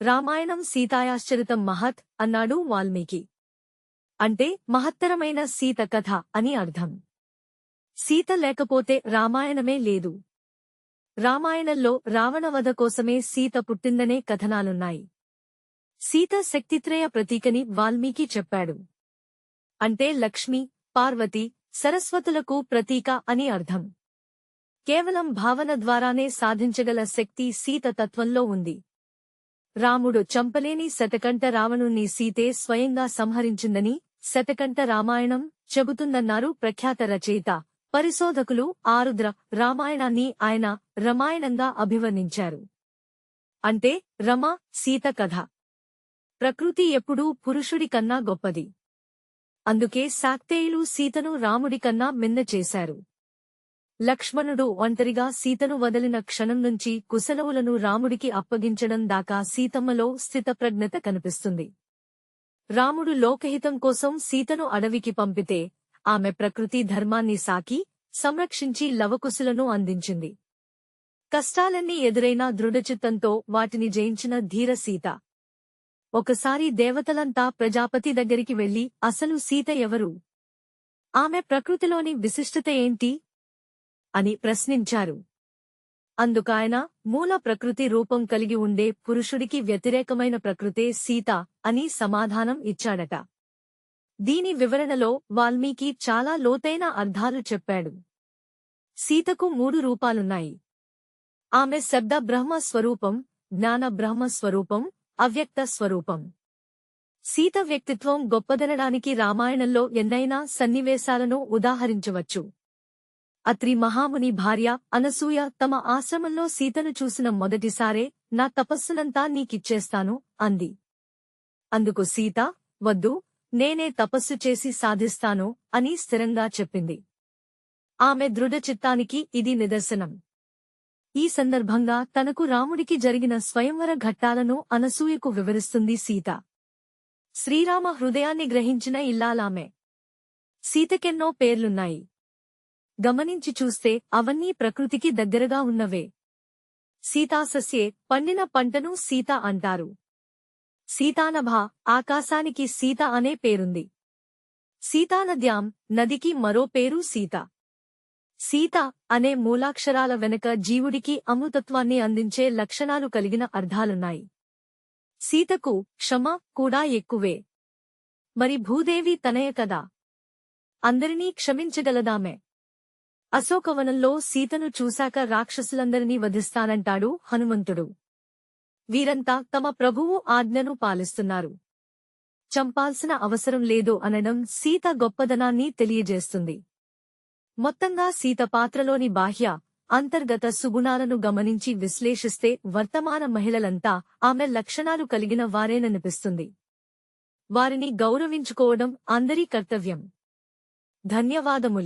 రామాయణం సీతాయాశ్చరితం మహత్ అన్నాడు వాల్మీకి. అంటే మహత్తరమైన సీత కథ అని అర్థం. సీత లేకపోతే రామాయణమే లేదు. రామాయణంలో రావణవధ కోసమే సీత పుట్టిందనే కథనాలున్నాయి. సీత శక్తిత్రయ ప్రతీకని వాల్మీకి చెప్పాడు. అంటే లక్ష్మి, పార్వతి, సరస్వతులకు ప్రతీక అని అర్థం. కేవలం భావన ద్వారానే సాధించగల శక్తి సీత తత్వంలో ఉంది. రాముడు చంపలేని శతకంఠ రావణుణ్ణి సీతే స్వయంగా సంహరించిందని శతకంఠ రామాయణం చెబుతుందన్నారు ప్రఖ్యాత రచయిత, పరిశోధకులు ఆరుద్ర. రామాయణాన్ని ఆయన రమాయణంగా అభివర్ణించారు. అంటే రమ, సీత కథ. ప్రకృతి ఎప్పుడూ పురుషుడి కన్నా గొప్పది. అందుకే శాక్తేయులు సీతను రాముడి కన్నా మిన్న చేశారు. లక్ష్మణుడు ఒంటరిగా సీతను వదిలిన క్షణం నుంచి కుశలవులను రాముడికి అప్పగించడం దాకా సీతమ్మలో స్థితప్రజ్ఞత కనిపిస్తుంది. రాముడు లోకహితం కోసం సీతను అడవికి పంపితే ఆమె ప్రకృతి ధర్మాన్ని సాకి, సంరక్షించి లవకుశులను అందించింది. కష్టాలన్నీ ఎదురైనా దృఢచిత్తంతో వాటిని జయించిన ధీర సీత. ఒకసారి దేవతలంతా ప్రజాపతి దగ్గరికి వెళ్లి అసలు సీత ఎవరు? ఆమె ప్రకృతిలోని విశిష్టత ఏంటి? అని ప్రశ్నించారు. అందుకాయన మూల ప్రకృతి రూపం కలిగి ఉండే పురుషుడికి వ్యతిరేకమైన ప్రకృతే సీత అని సమాధానం ఇచ్చాడట. దీని వివరణలో వాల్మీకి చాలా లోతైన అర్థాలు చెప్పాడు. సీతకు 3 రూపాలున్నాయి. ఆమె శబ్ద బ్రహ్మ స్వరూపం, జ్ఞాన బ్రహ్మ స్వరూపం, అవ్యక్త స్వరూపం. సీత వ్యక్తిత్వం గొప్పదనడానికి రామాయణంలో ఎన్నైనా సన్నివేశాలను ఉదాహరించవచ్చు. అత్రి మహాముని భార్య అనసూయ తమ ఆశ్రమంలో సీతను చూసిన మొదటిసారే నా తపస్సునంతా నీకిచ్చేస్తాను అంది. అందుకు సీత, వద్దు, నేనే తపస్సు చేసి సాధిస్తాను అని స్థిరంగా చెప్పింది. ఆమె దృఢచిత్తానికి ఇది నిదర్శనం. ఈ సందర్భంగా తనకు రాముడికి జరిగిన స్వయంవర ఘట్టాలను అనసూయకు వివరిస్తుంది సీత. శ్రీరామ హృదయాన్ని గ్రహించిన ఇల్లాలామె. సీతకెన్నో పేర్లున్నాయి. గమనించి చూస్తే అవన్నీ ప్రకృతికి దగ్గరగా ఉన్నవే. సీతాసస్యే, పండిన పంటను సీత అంటారు. సీతానభ, ఆకాశానికి సీత అనే పేరుంది. సీతానద్యాం, నదికి మరో పేరు సీత. సీత అనే మూలాక్షరాల వెనక జీవుడికి అమృతత్వాన్ని అందించే లక్షణాలు కలిగిన అర్థాలున్నాయి. సీతకు క్షమ కూడా ఎక్కువే. మరి భూదేవి తనయ కదా. అందరినీ క్షమించగలదామె. అశోకవనంలో సీతను చూశాక రాక్షసులందరినీ వధిస్తానంటాడు హనుమంతుడు. వీరంతా తమ ప్రభువు ఆజ్ఞను పాలిస్తున్నారు. చంపాల్సిన అవసరం లేదు అనడం సీత గొప్పదనాన్ని తెలియజేస్తుంది. మొత్తంగా సీత పాత్రలోని బాహ్య, అంతర్గత సుగుణాలను గమనించి విశ్లేషిస్తే వర్తమాన మహిళలంతా ఆమె లక్షణాలు కలిగిన వారేననిపిస్తుంది. వారిని గౌరవించుకోవడం అందరి కర్తవ్యం. ధన్యవాదములు.